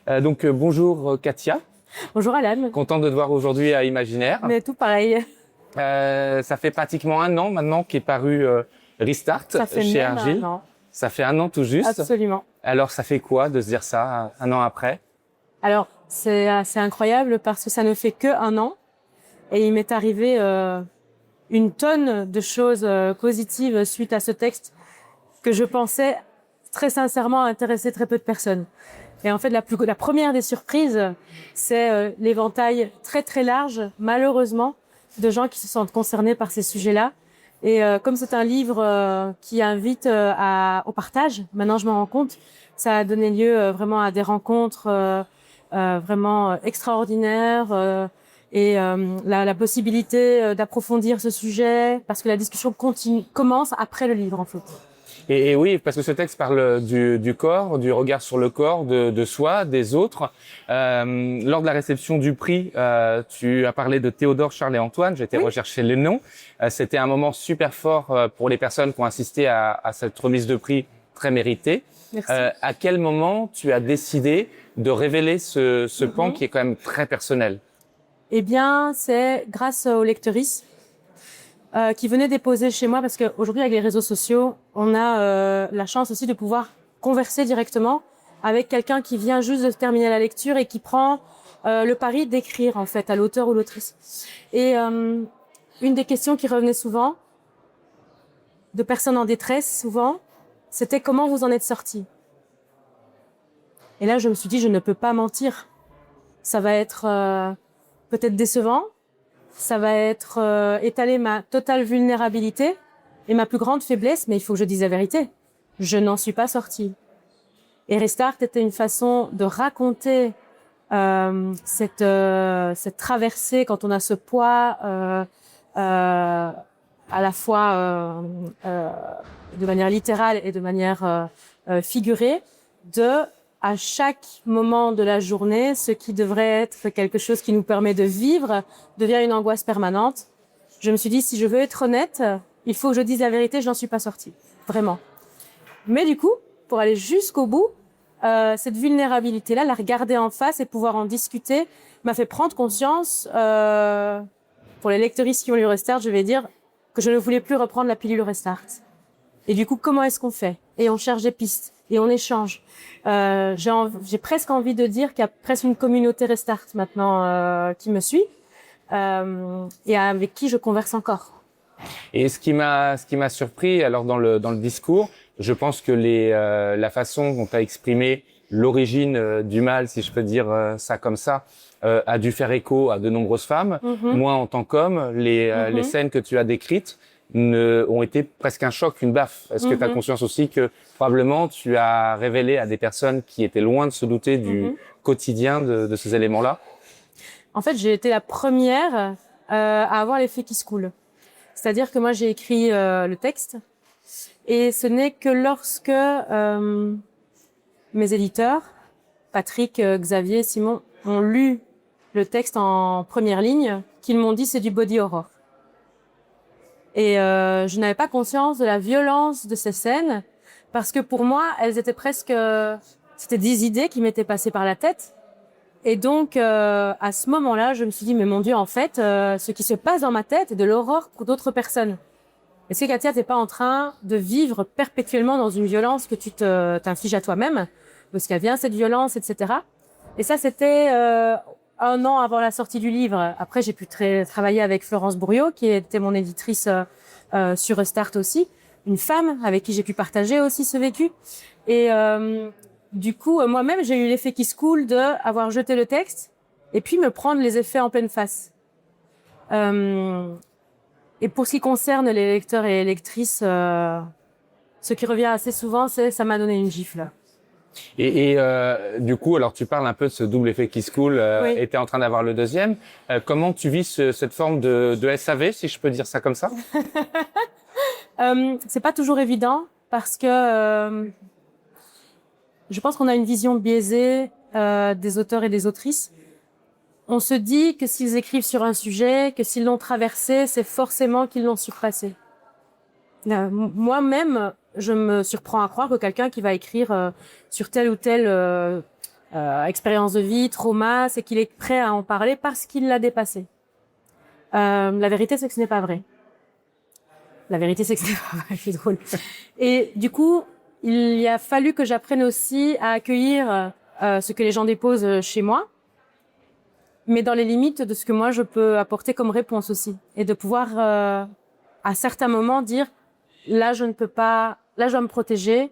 Bonjour Katia, Bonjour Alan, content de te voir aujourd'hui à Imaginaire. mais tout pareil. Ça fait pratiquement un an maintenant qu'est paru Restart Ça fait chez même Argile. un an, Ça fait un an tout juste. absolument. Alors ça fait quoi de se dire ça un an après? Alors, c'est assez incroyable parce que ça ne fait que un an et il m'est arrivé une tonne de choses positives suite à ce texte que je pensais très sincèrement intéresser très peu de personnes. Et en fait, la première des surprises, c'est l'éventail très très large, malheureusement, de gens qui se sentent concernés par ces sujets-là. Et comme c'est un livre qui invite au partage, maintenant je me rends compte, ça a donné lieu vraiment à des rencontres vraiment extraordinaires la possibilité d'approfondir ce sujet parce que la discussion commence après le livre en fait. Et oui, parce que ce texte parle du corps, du regard sur le corps, de soi, des autres. Lors de la réception du prix, tu as parlé de Théodore, Charles et Antoine. J'ai été Oui. rechercher les noms. C'était un moment super fort pour les personnes qui ont assisté à cette remise de prix très méritée. Merci. À quel moment tu as décidé de révéler ce pan qui est quand même très personnel? Eh bien, c'est grâce aux lectrices qui venaient déposer chez moi parce qu'aujourd'hui, avec les réseaux sociaux, on a la chance aussi de pouvoir converser directement avec quelqu'un qui vient juste de terminer la lecture et qui prend le pari d'écrire en fait à l'auteur ou l'autrice. Et une des questions qui revenait souvent, de personnes en détresse souvent, c'était comment vous en êtes sortis. Et là, je me suis dit, je ne peux pas mentir. Ça va être peut-être décevant, ça va être étaler ma totale vulnérabilité et ma plus grande faiblesse, mais il faut que je dise la vérité. Je n'en suis pas sortie. Et Restart était une façon de raconter cette traversée quand on a ce poids à la fois de manière littérale et de manière figurée, à chaque moment de la journée, ce qui devrait être quelque chose qui nous permet de vivre devient une angoisse permanente. Je me suis dit, si je veux être honnête, il faut que je dise la vérité, je n'en suis pas sortie. Vraiment. Mais du coup, pour aller jusqu'au bout, cette vulnérabilité-là, la regarder en face et pouvoir en discuter, m'a fait prendre conscience, pour les lectrices qui ont lu Restart, je vais dire que je ne voulais plus reprendre la pilule Restart. Et du coup, comment est-ce qu'on fait? Et on cherche des pistes, et on échange. J'ai presque envie de dire qu'il y a presque une communauté Restart maintenant qui me suit et avec qui je converse encore. Et ce qui m'a surpris, alors dans le discours, je pense que la façon dont tu as exprimé l'origine du mal, si je peux dire ça comme ça, a dû faire écho à de nombreuses femmes. Moi, en tant qu'homme, les scènes que tu as décrites ont été presque un choc, une baffe. Est-ce que tu as conscience aussi que probablement tu as révélé à des personnes qui étaient loin de se douter du quotidien de ces éléments-là? En fait, j'ai été la première à avoir l'effet qui se coule. C'est-à-dire que moi, j'ai écrit le texte et ce n'est que lorsque mes éditeurs, Patrick, Xavier, Simon, ont lu le texte en première ligne qu'ils m'ont dit c'est du body horror. Et je n'avais pas conscience de la violence de ces scènes parce que pour moi, elles étaient presque... c'était des idées qui m'étaient passées par la tête. Et donc, à ce moment-là, je me suis dit, mais mon Dieu, en fait, ce qui se passe dans ma tête est de l'horreur pour d'autres personnes. Est-ce que, Katia, t'es pas en train de vivre perpétuellement dans une violence que tu t'infliges à toi-même? Parce qu'elle vient, cette violence, etc. Et ça, c'était un an avant la sortie du livre. Après, j'ai pu travailler avec Florence Bourriot, qui était mon éditrice sur Restart aussi. Une femme avec qui j'ai pu partager aussi ce vécu. Et du coup, moi-même, j'ai eu l'effet qui se coule de avoir jeté le texte et puis me prendre les effets en pleine face. Et pour ce qui concerne les lecteurs et les lectrices, ce qui revient assez souvent, c'est ça m'a donné une gifle. Et du coup, alors tu parles un peu de ce double effet qui se coule, Oui. et t'es en train d'avoir le deuxième. Comment tu vis cette forme de SAV, si je peux dire ça comme ça? C'est pas toujours évident parce que je pense qu'on a une vision biaisée des auteurs et des autrices. On se dit que s'ils écrivent sur un sujet, que s'ils l'ont traversé, c'est forcément qu'ils l'ont surpassé. Moi-même, je me surprends à croire que quelqu'un qui va écrire sur tel ou tel expérience de vie, trauma, c'est qu'il est prêt à en parler parce qu'il l'a dépassé. La vérité, c'est que ce n'est pas vrai. La vérité, c'est que ce n'est pas vrai, c'est drôle. Et du coup, il a fallu que j'apprenne aussi à accueillir ce que les gens déposent chez moi, mais dans les limites de ce que moi je peux apporter comme réponse aussi, et de pouvoir à certains moments dire là je ne peux pas, là je dois me protéger,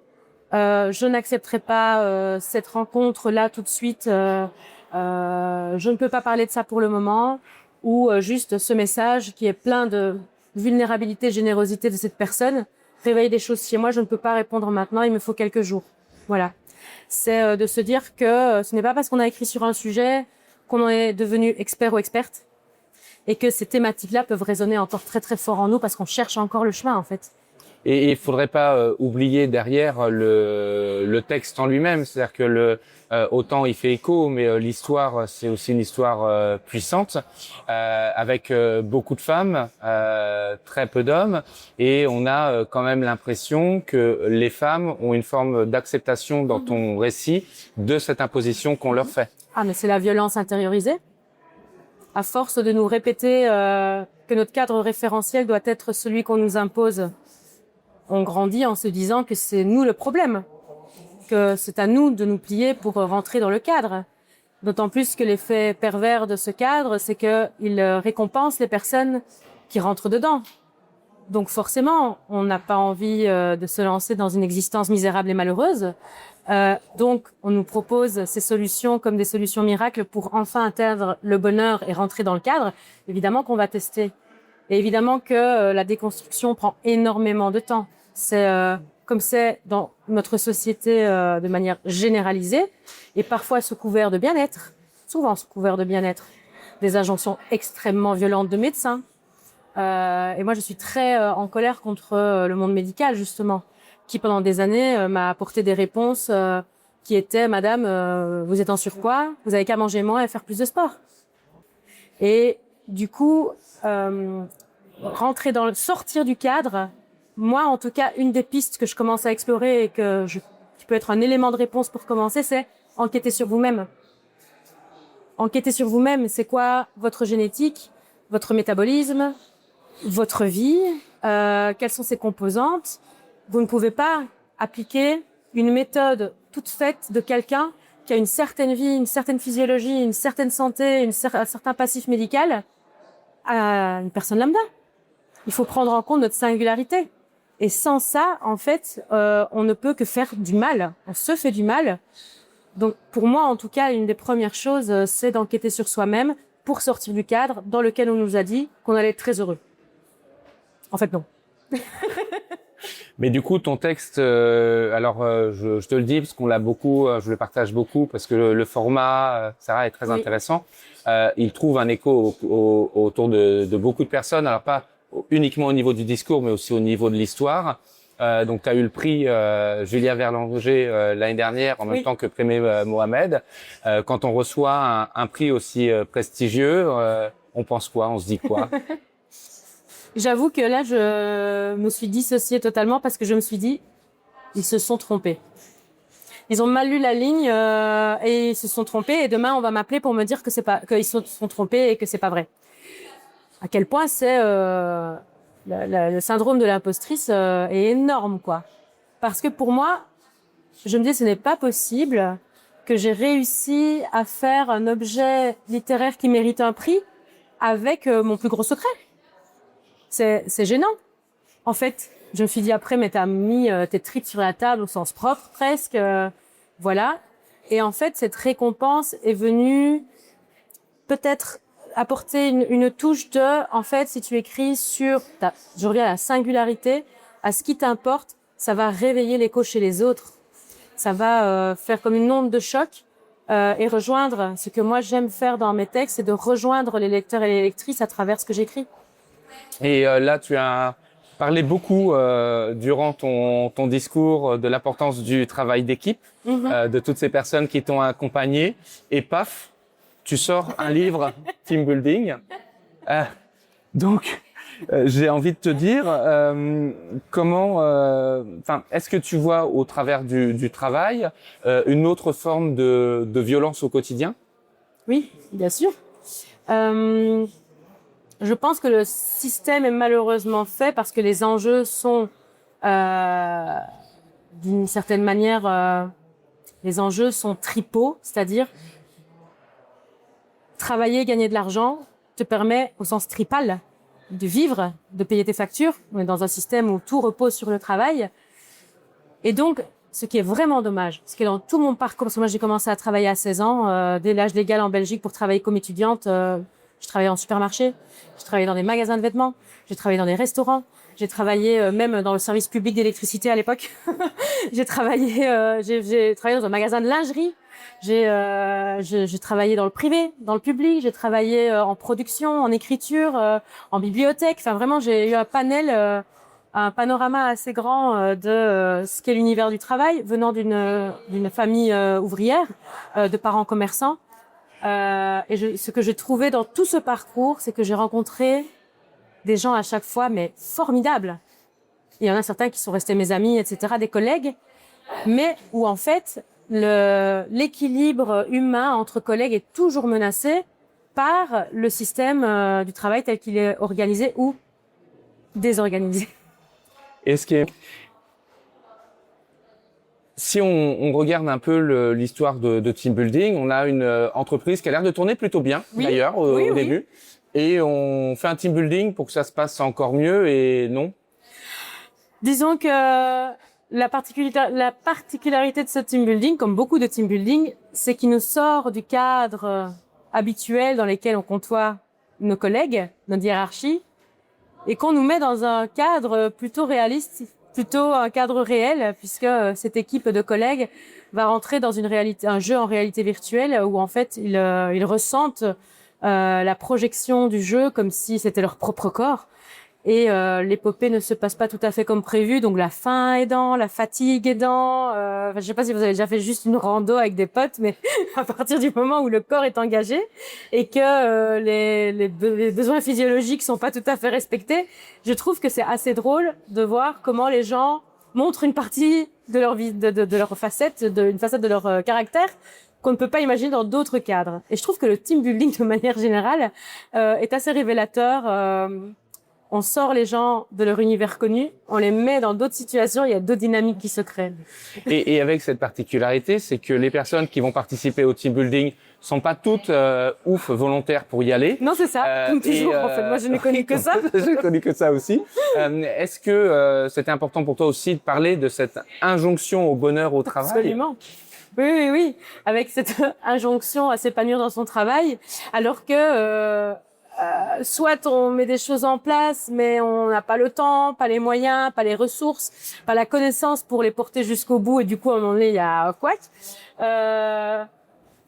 je n'accepterai pas cette rencontre là tout de suite, je ne peux pas parler de ça pour le moment, ou juste ce message qui est plein de vulnérabilité, générosité de cette personne réveille des choses chez moi, je ne peux pas répondre maintenant, il me faut quelques jours. Voilà, c'est de se dire que ce n'est pas parce qu'on a écrit sur un sujet qu'on en est devenu expert ou experte, et que ces thématiques-là peuvent résonner encore très très fort en nous parce qu'on cherche encore le chemin en fait. Et il faudrait pas oublier derrière le texte en lui-même, c'est-à-dire que autant il fait écho, mais l'histoire c'est aussi une histoire puissante avec beaucoup de femmes, très peu d'hommes, et on a quand même l'impression que les femmes ont une forme d'acceptation dans ton récit de cette imposition qu'on leur fait. Ah mais c'est la violence intériorisée. À force de nous répéter que notre cadre référentiel doit être celui qu'on nous impose, on grandit en se disant que c'est nous le problème, que c'est à nous de nous plier pour rentrer dans le cadre. D'autant plus que l'effet pervers de ce cadre, c'est qu'il récompense les personnes qui rentrent dedans. Donc forcément, on n'a pas envie de se lancer dans une existence misérable et malheureuse. Donc on nous propose ces solutions comme des solutions miracles pour enfin atteindre le bonheur et rentrer dans le cadre. Évidemment qu'on va tester. Et évidemment que la déconstruction prend énormément de temps. C'est comme c'est dans notre société de manière généralisée, et parfois sous couvert de bien-être, souvent sous couvert de bien-être, des injonctions extrêmement violentes de médecins. Et moi, je suis très en colère contre le monde médical, justement, qui pendant des années m'a apporté des réponses qui étaient « Madame, vous êtes en surpoids, vous avez qu'à manger moins et faire plus de sport ». Et du coup, sortir du cadre, moi, en tout cas, une des pistes que je commence à explorer et qui peut être un élément de réponse pour commencer, c'est enquêter sur vous-même. Enquêter sur vous-même, c'est quoi votre génétique, votre métabolisme, votre vie, quelles sont ses composantes. Vous ne pouvez pas appliquer une méthode toute faite de quelqu'un qui a une certaine vie, une certaine physiologie, une certaine santé, un certain passif médical à une personne lambda. Il faut prendre en compte notre singularité. Et sans ça, en fait, on ne peut que faire du mal. On se fait du mal. Donc, pour moi, en tout cas, une des premières choses, c'est d'enquêter sur soi-même pour sortir du cadre dans lequel on nous a dit qu'on allait être très heureux. En fait, non. Mais du coup, ton texte, je te le dis parce qu'on l'a beaucoup, je le partage beaucoup parce que le format, Sarah, est très intéressant. Il trouve un écho autour de beaucoup de personnes. Alors pas uniquement au niveau du discours, mais aussi au niveau de l'histoire. Donc, tu as eu le prix Julia Verlanger l'année dernière, en même temps que Prémé Mohamed. Quand on reçoit un prix aussi prestigieux, on pense quoi? On se dit quoi? J'avoue que là, je me suis dissociée totalement parce que je me suis dit, ils se sont trompés. Ils ont mal lu la ligne et ils se sont trompés. Et demain, on va m'appeler pour me dire que qu'ils se sont trompés et que c'est pas vrai. À quel point c'est le syndrome de l'impostrice est énorme, quoi. Parce que pour moi, je me dis, ce n'est pas possible que j'ai réussi à faire un objet littéraire qui mérite un prix avec mon plus gros secret. C'est gênant. En fait, je me suis dit après, mais t'as mis tes tripes sur la table au sens propre, presque. Voilà. Et en fait, cette récompense est venue peut-être apporter une touche de, en fait, si tu écris je reviens à la singularité, à ce qui t'importe, ça va réveiller l'écho chez les autres. Ça va faire comme une onde de choc et rejoindre ce que moi j'aime faire dans mes textes, c'est de rejoindre les lecteurs et les lectrices à travers ce que j'écris. Et là, tu as parlé beaucoup durant ton discours de l'importance du travail d'équipe, de toutes ces personnes qui t'ont accompagné. Et paf, tu sors un livre Team Building. Donc, J'ai envie de te dire, est-ce que tu vois au travers du travail une autre forme de violence au quotidien? Oui, bien sûr. Je pense que le système est malheureusement fait parce que les enjeux sont, d'une certaine manière, les enjeux sont tripaux, c'est-à-dire travailler, gagner de l'argent te permet, au sens tripal, de vivre, de payer tes factures. On est dans un système où tout repose sur le travail. Et donc, ce qui est vraiment dommage, c'est que dans tout mon parcours, parce que moi j'ai commencé à travailler à 16 ans, dès l'âge légal en Belgique pour travailler comme étudiante, je travaillais en supermarché, j'ai travaillé dans des magasins de vêtements, j'ai travaillé dans des restaurants, j'ai travaillé même dans le service public d'électricité à l'époque. J'ai travaillé dans un magasin de lingerie. J'ai travaillé dans le privé, dans le public. J'ai travaillé en production, en écriture, en bibliothèque. Enfin, vraiment, j'ai eu un panorama assez grand de ce qu'est l'univers du travail, venant d'une famille ouvrière, de parents commerçants. Ce que j'ai trouvé dans tout ce parcours, c'est que j'ai rencontré des gens à chaque fois, mais formidables. Il y en a certains qui sont restés mes amis, etc., des collègues, mais où en fait l'équilibre humain entre collègues est toujours menacé par le système du travail tel qu'il est organisé ou désorganisé. Si on regarde un peu l'histoire de team building, on a une entreprise qui a l'air de tourner plutôt bien, d'ailleurs, au début. Et on fait un team building pour que ça se passe encore mieux et non. Disons que la particularité de ce team building, comme beaucoup de team building, c'est qu'il nous sort du cadre habituel dans lequel on côtoie nos collègues, notre hiérarchie, et qu'on nous met dans un cadre plutôt réaliste, plutôt un cadre réel, puisque cette équipe de collègues va rentrer dans un jeu en réalité virtuelle où en fait ils ressentent la projection du jeu comme si c'était leur propre corps. Et l'épopée ne se passe pas tout à fait comme prévu, donc la faim aidant, la fatigue aidant. Je sais pas si vous avez déjà fait juste une rando avec des potes, mais à partir du moment où le corps est engagé et que les besoins physiologiques sont pas tout à fait respectés, je trouve que c'est assez drôle de voir comment les gens montrent une partie de leur vie, de leur facette, une facette de leur caractère qu'on ne peut pas imaginer dans d'autres cadres. Et je trouve que le team building, de manière générale, est assez révélateur. On sort les gens de leur univers connu, on les met dans d'autres situations, il y a d'autres dynamiques qui se créent. Et avec cette particularité, c'est que les personnes qui vont participer au team building sont pas toutes ouf volontaires pour y aller. Non, c'est ça, comme toujours. En fait, moi, je n'ai connu que ça. Je n'ai connu que ça aussi. Est-ce que c'était important pour toi aussi de parler de cette injonction au bonheur au travail? Absolument. Oui. Avec cette injonction à s'épanouir dans son travail, alors que soit on met des choses en place, mais on n'a pas le temps, pas les moyens, pas les ressources, pas la connaissance pour les porter jusqu'au bout, et du coup, à un moment donné, il y a quoi.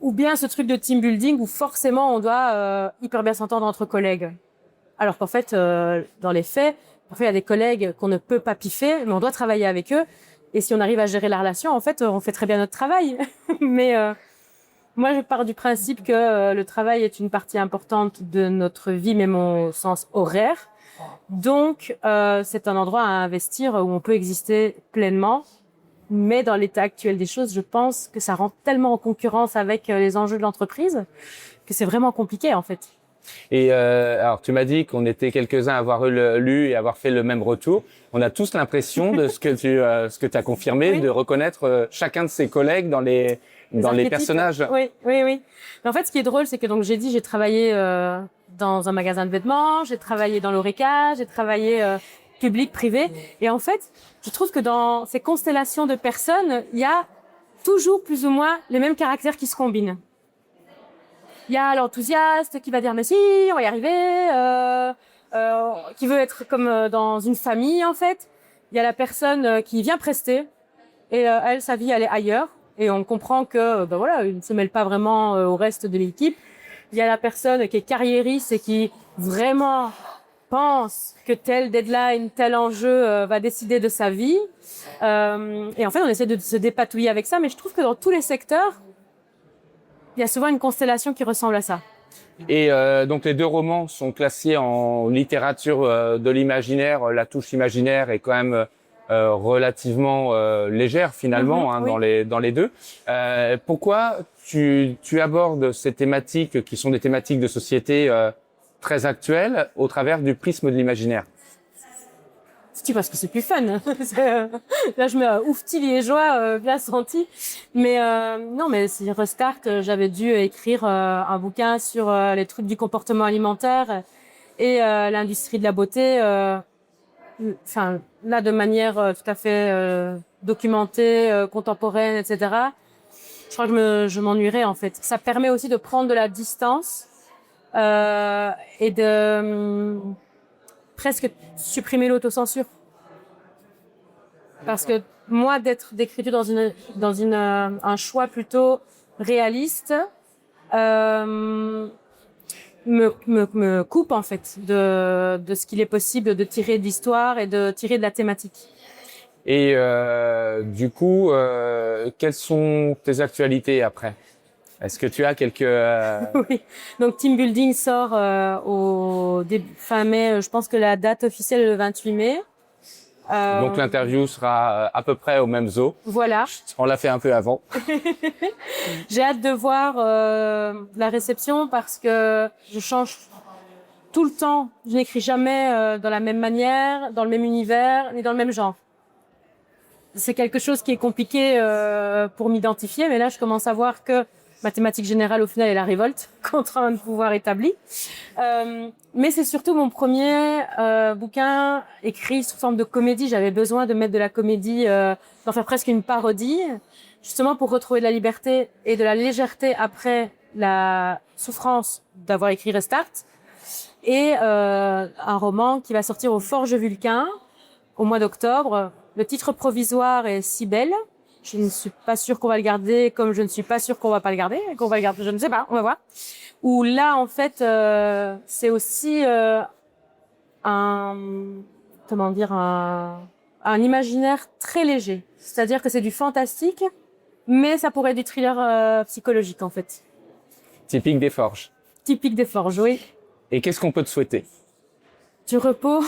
Ou bien ce truc de team building où forcément on doit hyper bien s'entendre entre collègues. Alors qu'en fait, dans les faits, parfois il y a des collègues qu'on ne peut pas piffer, mais on doit travailler avec eux. Et si on arrive à gérer la relation, en fait, on fait très bien notre travail. Mais moi, je pars du principe que le travail est une partie importante de notre vie, même au sens horaire. Donc, c'est un endroit à investir où on peut exister pleinement. Mais dans l'état actuel des choses, je pense que ça rentre tellement en concurrence avec les enjeux de l'entreprise que c'est vraiment compliqué, en fait. Et alors, tu m'as dit qu'on était quelques-uns à avoir lu et avoir fait le même retour. On a tous l'impression de ce que tu as confirmé, de reconnaître chacun de ses collègues dans les personnages. Oui. Mais en fait, ce qui est drôle, c'est que donc j'ai travaillé dans un magasin de vêtements, j'ai travaillé dans l'Horeca, j'ai travaillé public, privé, et en fait, je trouve que dans ces constellations de personnes, il y a toujours plus ou moins les mêmes caractères qui se combinent. Il y a l'enthousiaste qui va dire mais si, on va y arriver, qui veut être comme dans une famille en fait. Il y a la personne qui vient prester et elle, sa vie, elle est ailleurs. Et on comprend que, il ne se mêle pas vraiment au reste de l'équipe. Il y a la personne qui est carriériste et qui vraiment pense que tel deadline, tel enjeu va décider de sa vie. Et en fait, on essaie de se dépatouiller avec ça. Mais je trouve que dans tous les secteurs, il y a souvent une constellation qui ressemble à ça. Et donc les deux romans sont classés en littérature de l'imaginaire. La touche imaginaire est quand même relativement légère finalement Oui. dans les deux. Pourquoi tu abordes ces thématiques qui sont des thématiques de société très actuelles au travers du prisme de l'imaginaire? C'est parce que c'est plus fun. Là, je me oufti liégeois, bien senti. Mais non, mais si Restart, j'avais dû écrire un bouquin sur les trucs du comportement alimentaire et l'industrie de la beauté. Enfin, là, de manière tout à fait documentée, contemporaine, etc. Je crois que je m'ennuierais en fait. Ça permet aussi de prendre de la distance et de presque supprimer l'autocensure. Parce que moi, d'écriture dans un choix plutôt réaliste, me coupe en fait de ce qu'il est possible de tirer de l'histoire et de tirer de la thématique. Et du coup, quelles sont tes actualités après? Est-ce que tu as quelques... Oui. Donc Team Building sort au début, fin mai. Je pense que la date officielle est le 28 mai. Donc l'interview sera à peu près au même zoo. Voilà. On l'a fait un peu avant. J'ai hâte de voir la réception parce que je change tout le temps. Je n'écris jamais dans la même manière, dans le même univers, ni dans le même genre. C'est quelque chose qui est compliqué pour m'identifier, mais là, je commence à voir que mathématiques générales, au final, est la révolte contre un pouvoir établi. Mais c'est surtout mon premier bouquin écrit sous forme de comédie. J'avais besoin de mettre de la comédie, d'en faire presque une parodie, justement pour retrouver de la liberté et de la légèreté après la souffrance d'avoir écrit Restart. Et un roman qui va sortir au Forges Vulcain au mois d'octobre. Le titre provisoire est Si belle. Je ne suis pas sûre qu'on va le garder, comme je ne suis pas sûre qu'on va pas le garder, qu'on va le garder, je ne sais pas, on va voir. Où là, en fait, c'est aussi un imaginaire très léger. C'est-à-dire que c'est du fantastique, mais ça pourrait être du thriller psychologique, en fait. Typique des Forges. Typique des Forges, oui. Et qu'est-ce qu'on peut te souhaiter? Du repos,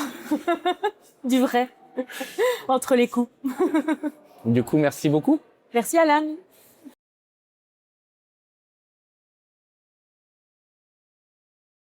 du vrai, entre les coups. Du coup, merci beaucoup. Merci Alan.